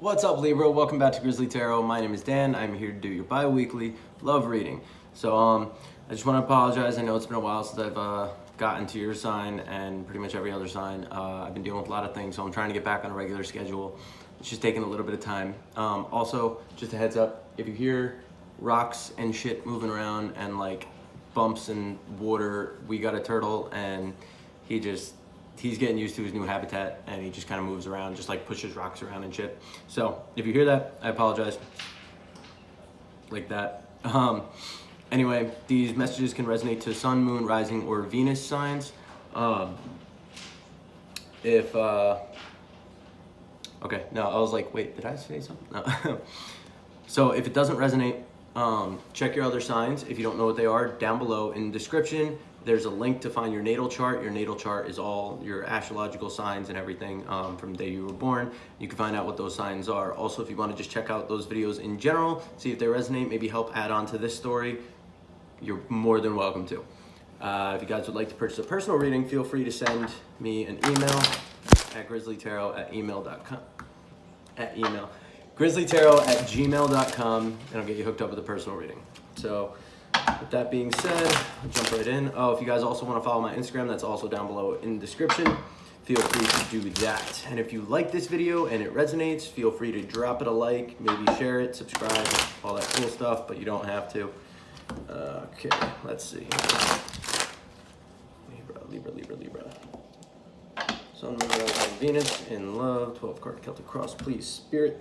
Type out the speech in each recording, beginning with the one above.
What's up, Libra? Welcome back to Grizzly Tarot. My name is Dan. I'm here to do your bi-weekly love reading. So I just want to apologize. I know it's been a while since I've gotten to your sign and pretty much every other sign. I've been dealing with a lot of things, so I'm trying to get back on a regular schedule. It's just taking a little bit of time. Also, just a heads up, if you hear rocks and shit moving around and like bumps and water, we got a turtle and he's getting used to his new habitat and he just kind of moves around, just like pushes rocks around and shit. So if you hear that, I apologize. Like that. Anyway, these messages can resonate to sun, moon, rising, or Venus signs. Okay, no, I was like, wait, did I say something? No. So if it doesn't resonate, check your other signs. If you don't know what they are, down below in the description, there's a link to find your natal chart. Your natal chart is all your astrological signs and everything from the day you were born. You can find out what those signs are. Also, if you want to just check out those videos in general, see if they resonate, maybe help add on to this story, you're more than welcome to. If you guys would like to purchase a personal reading, feel free to send me an email at grizzlytarot@gmail.com. grizzlytarot@gmail.com, and I'll get you hooked up with a personal reading. So with that being said, I'll jump right in. Oh, if you guys also want to follow my Instagram, that's also down below in the description. Feel free to do that. And if you like this video and it resonates, feel free to drop it a like, maybe share it, subscribe, all that cool stuff, but you don't have to. Okay, let's see. Libra. Sun, Moon, Rising, Venus, in love, 12 card Celtic Cross, please, Spirit.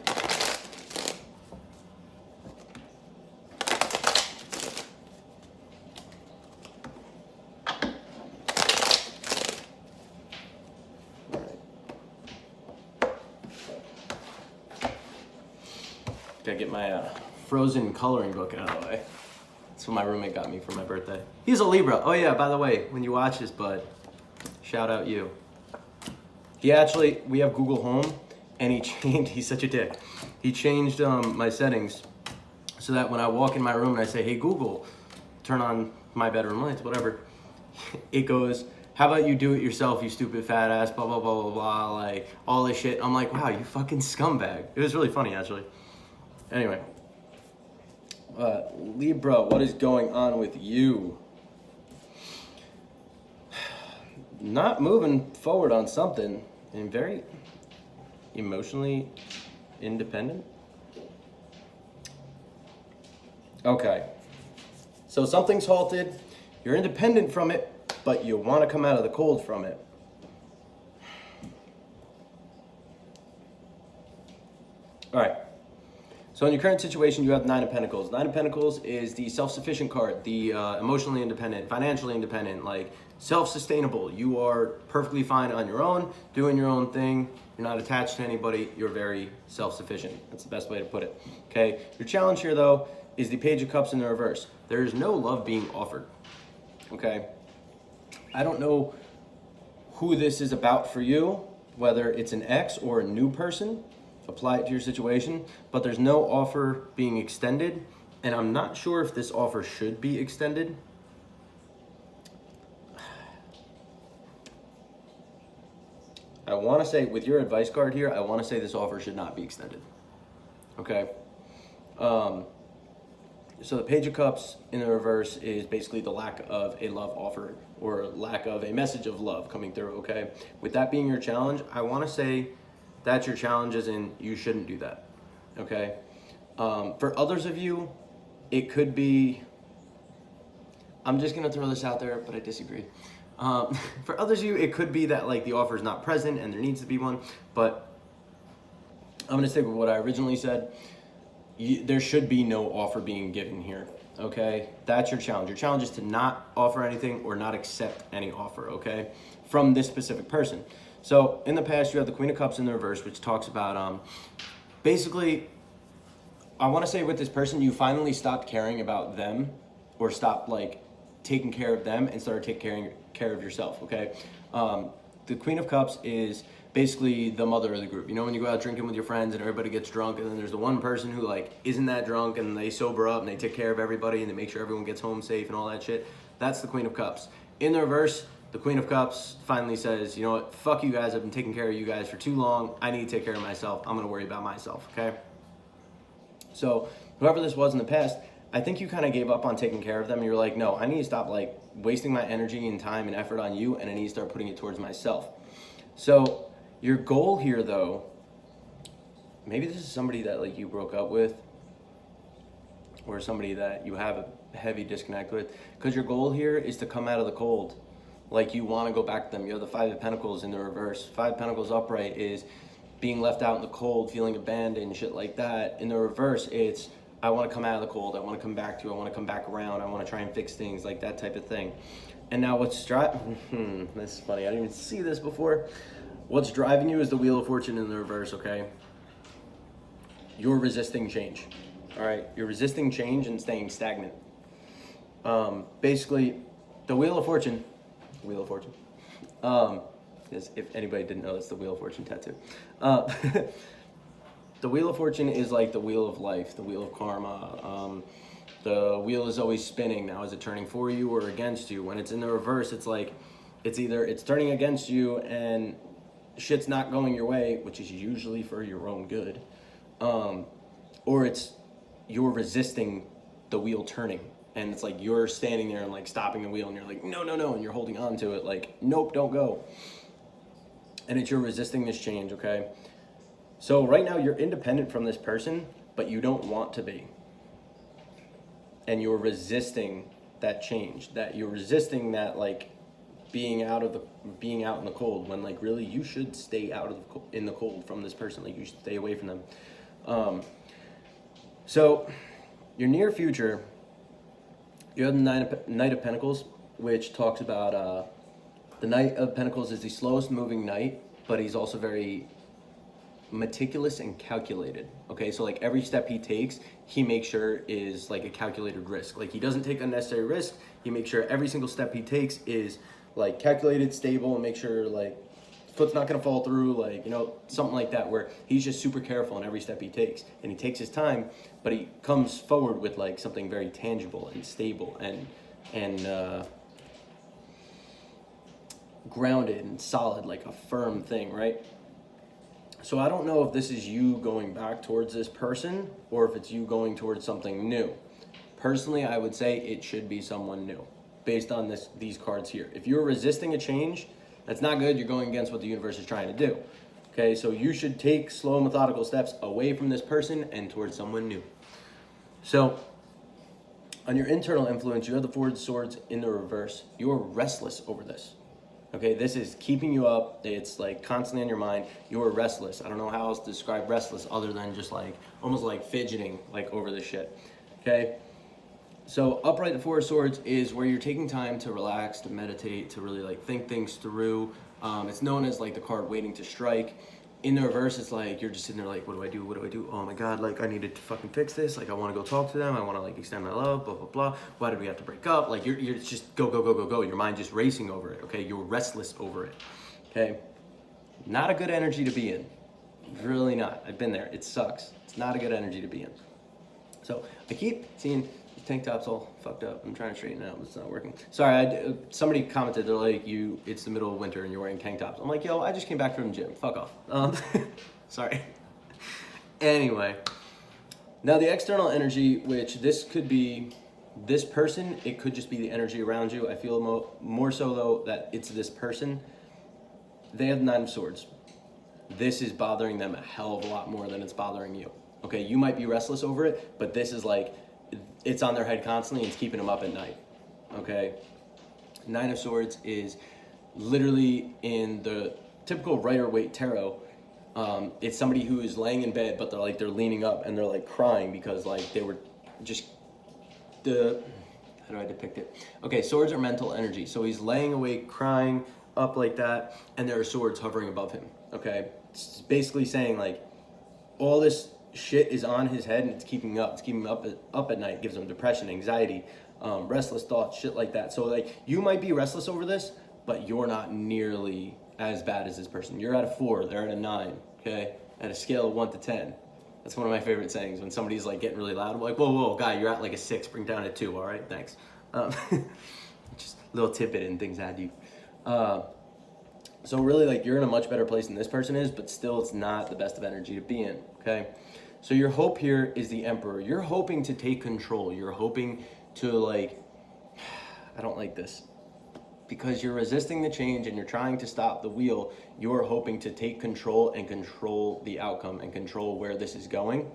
Gotta get my frozen coloring book out of the way. That's what my roommate got me for my birthday. He's a Libra. Oh yeah, by the way, when you watch this, bud, shout out you. We have Google Home, and he's such a dick. He changed my settings so that when I walk in my room and I say, hey Google, turn on my bedroom lights, whatever, it goes, how about you do it yourself, you stupid fat ass, blah, blah, blah, blah, blah, like all this shit. I'm like, wow, you fucking scumbag. It was really funny, actually. Anyway, Libra, what is going on with you? Not moving forward on something, and very emotionally independent. Okay, so something's halted. You're independent from it, but you want to come out of the cold from it. All right. So in your current situation, you have Nine of Pentacles. Nine of Pentacles is the self-sufficient card, the emotionally independent, financially independent, like self-sustainable. You are perfectly fine on your own, doing your own thing. You're not attached to anybody. You're very self-sufficient. That's the best way to put it. Okay. Your challenge here, though, is the Page of Cups in the reverse. There is no love being offered. Okay. I don't know who this is about for you, whether it's an ex or a new person. Apply it to your situation, but there's no offer being extended, and I'm not sure if this offer should be extended. I want to say, with your advice card here, I want to say this offer should not be extended. Okay. So the Page of Cups in the reverse is basically the lack of a love offer or lack of a message of love coming through. Okay. With that being your challenge, I want to say that's your challenge, as in you shouldn't do that, okay? For others of you, it could be, I'm just gonna throw this out there, but I disagree. For others of you, it could be that like the offer is not present and there needs to be one, but I'm gonna stick with what I originally said. There should be no offer being given here, okay? That's your challenge. Your challenge is to not offer anything or not accept any offer, okay? From this specific person. So in the past, you have the Queen of Cups in the reverse, which talks about basically, I want to say with this person, you finally stopped caring about them or stopped like taking care of them and started taking care of yourself, okay? The Queen of Cups is basically the mother of the group. You know, when you go out drinking with your friends and everybody gets drunk, and then there's the one person who like isn't that drunk and they sober up and they take care of everybody and they make sure everyone gets home safe and all that shit. That's the Queen of Cups. In the reverse, The Queen of Cups finally says, you know what, fuck you guys, I've been taking care of you guys for too long. I need to take care of myself. I'm gonna worry about myself, okay? So whoever this was in the past, I think you kind of gave up on taking care of them. You're like, no, I need to stop like wasting my energy and time and effort on you, and I need to start putting it towards myself. So your goal here though, maybe this is somebody that like you broke up with, or somebody that you have a heavy disconnect with, because your goal here is to come out of the cold. Like you want to go back to them. You have the Five of Pentacles in the reverse. Five of Pentacles upright is being left out in the cold, feeling abandoned, shit like that. In the reverse, it's I want to come out of the cold. I want to come back to you. I want to come back around. I want to try and fix things, like that type of thing. And now what's driving, this is funny. I didn't even see this before. What's driving you is the Wheel of Fortune in the reverse, okay? You're resisting change, all right? You're resisting change and staying stagnant. Basically, the Wheel of Fortune, is, if anybody didn't know, that's the Wheel of Fortune tattoo. The Wheel of Fortune is like the wheel of life, the wheel of karma. The wheel is always spinning. Now, is it turning for you or against you? When it's in the reverse, it's like, it's either it's turning against you and shit's not going your way, which is usually for your own good, or it's you're resisting the wheel turning. And it's like you're standing there and like stopping the wheel and you're like, no, no, no. And you're holding on to it like, nope, don't go. And it's you're resisting this change, okay? So right now you're independent from this person, but you don't want to be. And you're resisting that change, that you're resisting that like being out in the cold, when like really you should stay in the cold from this person. Like you should stay away from them. So your near future, you have the Knight of Pentacles, which talks about the Knight of Pentacles is the slowest moving knight, but he's also very meticulous and calculated. Okay, so like every step he takes, he makes sure is like a calculated risk. Like he doesn't take unnecessary risk. He makes sure every single step he takes is like calculated, stable, and make sure like foot's not gonna fall through, like, you know, something like that, where he's just super careful in every step he takes, and he takes his time, but he comes forward with like something very tangible and stable and grounded and solid, like a firm thing, right? So I don't know if this is you going back towards this person or if it's you going towards something new. Personally, I would say it should be someone new based on these cards here. If you're resisting a change, that's not good. You're going against what the universe is trying to do. Okay, so you should take slow, methodical steps away from this person and towards someone new. So on your internal influence, you have the Four of Swords in the reverse. You're restless over this. Okay, this is keeping you up. It's like constantly on your mind. You're restless. I don't know how else to describe restless other than just like almost like fidgeting like over this shit. Okay, so upright, the Four of Swords is where you're taking time to relax, to meditate, to really like think things through. It's known as like the card waiting to strike. In the reverse, it's like you're just sitting there like, what do I do? What do I do? Oh my God, like I needed to fucking fix this. Like I want to go talk to them. I want to like extend my love, blah, blah, blah. Why did we have to break up? Like you're just go, go, go, go, go. Your mind just racing over it, okay? You're restless over it, okay? Not a good energy to be in. Really not. I've been there. It sucks. It's not a good energy to be in. So I keep seeing these tank tops all fucked up. I'm trying to straighten it out, but it's not working. Sorry, somebody commented, they're like, it's the middle of winter and you're wearing tank tops. I'm like, yo, I just came back from the gym. Fuck off. Sorry. Anyway, now the external energy, which this could be this person, it could just be the energy around you. I feel more so though that it's this person. They have the Nine of Swords. This is bothering them a hell of a lot more than it's bothering you. Okay, you might be restless over it, but this is like, it's on their head constantly and it's keeping them up at night, okay? Nine of Swords is literally in the typical Rider-Waite tarot. It's somebody who is laying in bed, but they're leaning up and they're like crying because like they were just, how do I depict it? Okay, swords are mental energy. So he's laying awake, crying up like that, and there are swords hovering above him, okay? It's basically saying like, all this shit is on his head and it's keeping him up at night, gives him depression, anxiety, restless thoughts, shit like that. So like you might be restless over this, but you're not nearly as bad as this person. You're at a 4, they're at a 9, okay? At a scale of 1 to 10. That's one of my favorite sayings. When somebody's like getting really loud, I'm like, whoa, whoa, guy, you're at like a 6, bring down a 2, all right, thanks. Just a little tidbit and things add you. So really, like, you're in a much better place than this person is, but still it's not the best of energy to be in, okay? So your hope here is the Emperor. You're hoping to take control. You're hoping to, like, I don't like this. Because you're resisting the change and you're trying to stop the wheel, you're hoping to take control and control the outcome and control where this is going.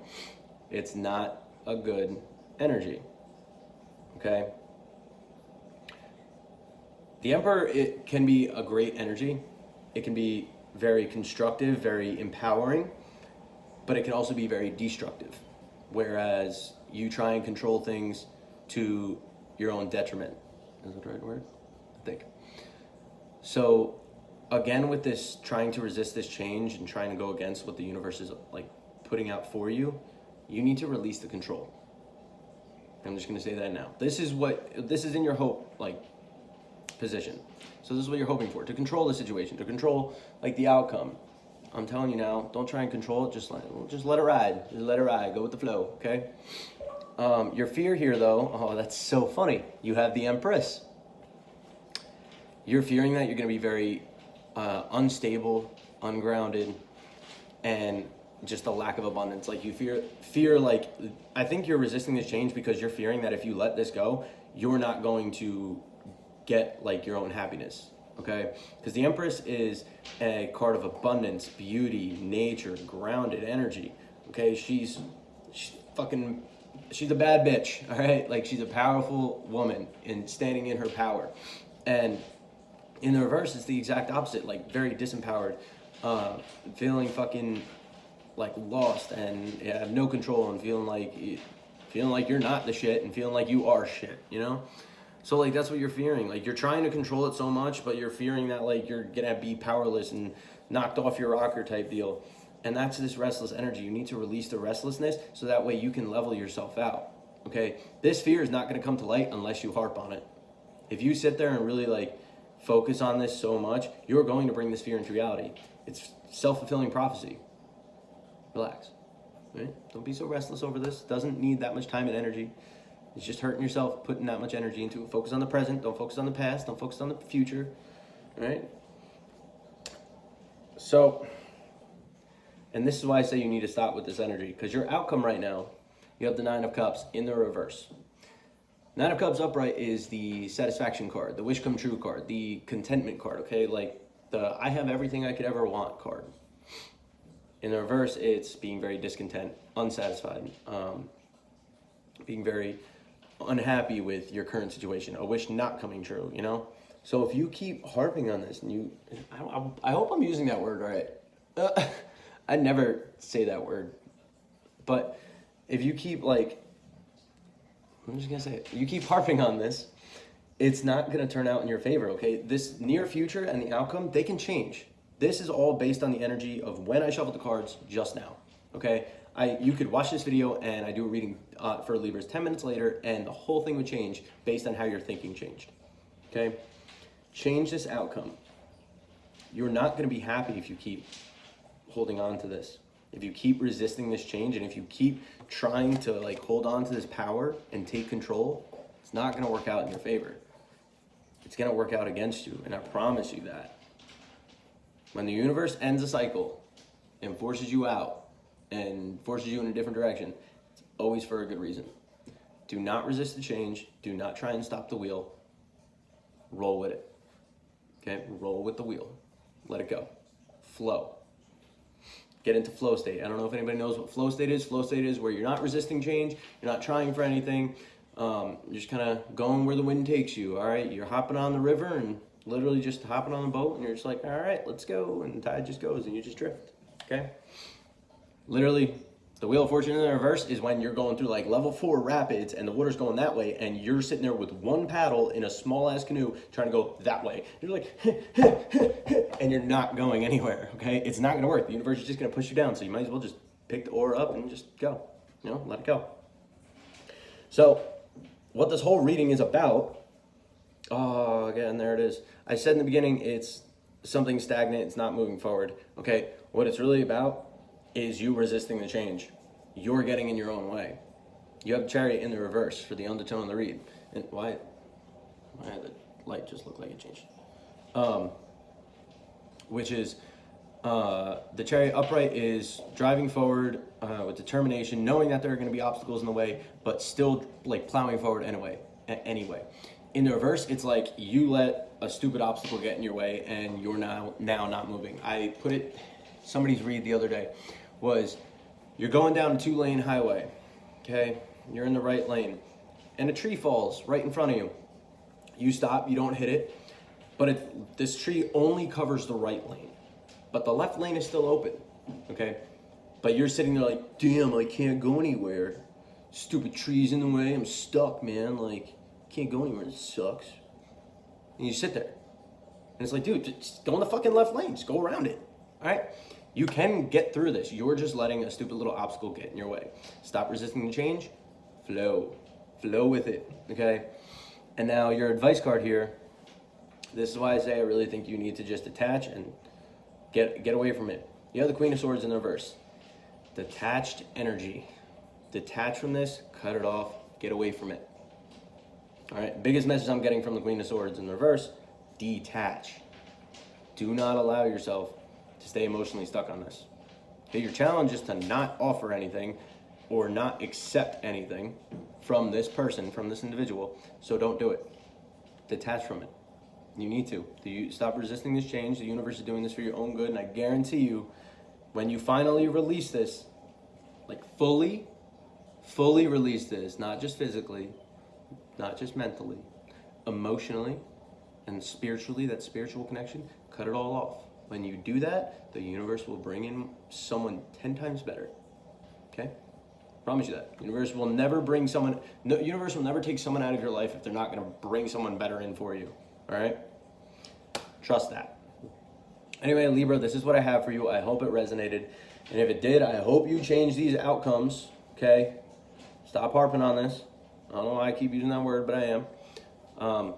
It's not a good energy, okay? The Emperor, it can be a great energy. It can be very constructive, very empowering, but it can also be very destructive. Whereas you try and control things to your own detriment. Is that the right word? I think. So again, with this trying to resist this change and trying to go against what the universe is like putting out for you, you need to release the control. I'm just going to say that now. This is in your hope, like, position. So this is what you're hoping for, to control the situation, to control, like, the outcome. I'm telling you now, don't try and control it. Just let it ride. Just let it ride. Go with the flow, okay? Your fear here, though, oh, that's so funny. You have the Empress. You're fearing that you're going to be very unstable, ungrounded, and just a lack of abundance. Like, you fear, like, I think you're resisting this change because you're fearing that if you let this go, you're not going to get, like, your own happiness, okay? Because the Empress is a card of abundance, beauty, nature, grounded energy, okay? She's a bad bitch, all right? Like, she's a powerful woman and standing in her power. And in the reverse, it's the exact opposite, like, very disempowered, feeling fucking, like, lost and have no control, and feeling like you're not the shit and feeling like you are shit, you know? So, like, that's what you're fearing. Like, you're trying to control it so much, but you're fearing that, like, you're gonna be powerless and knocked off your rocker type deal. And that's this restless energy. You need to release the restlessness so that way you can level yourself out, okay? This fear is not gonna come to light unless you harp on it. If you sit there and really, like, focus on this so much, you're going to bring this fear into reality. It's self-fulfilling prophecy. Relax, right? Don't be so restless over this. Doesn't need that much time and energy. It's just hurting yourself, putting that much energy into it. Focus on the present. Don't focus on the past. Don't focus on the future. Right? So, and this is why I say you need to stop with this energy. Because your outcome right now, you have the Nine of Cups in the reverse. Nine of Cups upright is the satisfaction card, the wish come true card, the contentment card, okay? Like the I have everything I could ever want card. In the reverse, it's being very discontent, unsatisfied, being very unhappy with your current situation, a wish not coming true, you know? So if you keep harping on this, and I hope I'm using that word right. I never say that word. But if you keep, like, I'm just gonna say it, you keep harping on this, it's not gonna turn out in your favor, okay? This near future and the outcome, they can change. This is all based on the energy of when I shuffled the cards just now, okay? You could watch this video and I do a reading for Libras 10 minutes later, and the whole thing would change based on how your thinking changed, okay? Change this outcome. You're not gonna be happy if you keep holding on to this. If you keep resisting this change, and if you keep trying to, like, hold on to this power and take control, it's not gonna work out in your favor. It's gonna work out against you, and I promise you that. When the universe ends a cycle and forces you out, and forces you in a different direction, it's always for a good reason. Do not resist the change. Do not try and stop the wheel. Roll with it. Okay? Roll with the wheel. Let it go. Flow. Get into flow state. I don't know if anybody knows what flow state is. Flow state is where you're not resisting change. You're not trying for anything. You're just kind of going where the wind takes you, all right? You're hopping on the river and literally just hopping on the boat, and you're just like, all right, let's go. And the tide just goes and you just drift, okay? Literally, the Wheel of Fortune in the reverse is when you're going through, like, level 4 rapids and the water's going that way, and you're sitting there with one paddle in a small ass canoe trying to go that way. You're like, and you're not going anywhere, okay? It's not gonna work. The universe is just gonna push you down, so you might as well just pick the oar up and just go, you know, let it go. So, what this whole reading is about, oh, again, there it is. I said in the beginning, it's something stagnant, it's not moving forward, okay? What it's really about is you resisting the change. You're getting in your own way. You have Chariot in the reverse for the undertone of the read. And why did the light just look like it changed? which is the Chariot upright is driving forward with determination, knowing that there are going to be obstacles in the way, but still like plowing forward anyway. In the reverse, it's like you let a stupid obstacle get in your way and you're now not moving. I put it, somebody's read the other day was, you're going down a 2-lane highway, okay? You're in the right lane, and a tree falls right in front of you. You stop, you don't hit it, but this tree only covers the right lane, but the left lane is still open, okay? But you're sitting there like, damn, I can't go anywhere. Stupid tree's in the way, I'm stuck, man. Like, can't go anywhere, it sucks. And you sit there, and it's like, dude, just go in the fucking left lane, just go around it, all right? You can get through this. You're just letting a stupid little obstacle get in your way. Stop resisting the change, flow with it, okay? And now your advice card here, this is why I say I really think you need to just detach and get away from it. You have the Queen of Swords in the reverse. Detached energy. Detach from this, cut it off, get away from it. All right, biggest message I'm getting from the Queen of Swords in the reverse, detach. Do not allow yourself to stay emotionally stuck on this. Okay, your challenge is to not offer anything or not accept anything from this person, from this individual, so don't do it. Detach from it. You need to. You stop resisting this change. The universe is doing this for your own good, and I guarantee you, when you finally release this, like fully release this, not just physically, not just mentally, emotionally, and spiritually, that spiritual connection, cut it all off. When you do that, the universe will bring in someone 10 times better. Okay? Promise you that. Universe will never bring someone, no, universe will never take someone out of your life if they're not going to bring someone better in for you. All right? Trust that. Anyway, Libra, this is what I have for you. I hope it resonated. And if it did, I hope you change these outcomes. Okay? Stop harping on this. I don't know why I keep using that word, but I am.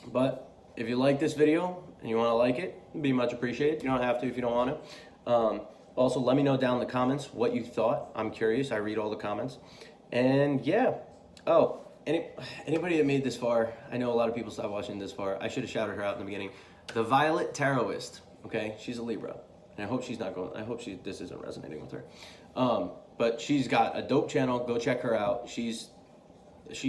But if you like this video and you want to like it, it'd be much appreciated. You don't have to if you don't want to. Also, let me know down in the comments what you thought. I'm curious. I read all the comments. And yeah. Oh, anybody that made this far, I know a lot of people stopped watching this far. I should have shouted her out in the beginning. The Violet Tarotist. Okay, she's a Libra. And I hope she's not going. I hope this isn't resonating with her. But she's got a dope channel. Go check her out. She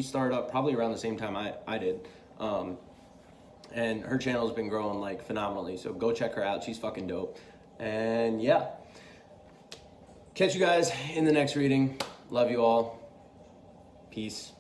started up probably around the same time I did. And her channel's been growing like phenomenally. So go check her out. She's fucking dope. And yeah. Catch you guys in the next reading. Love you all. Peace.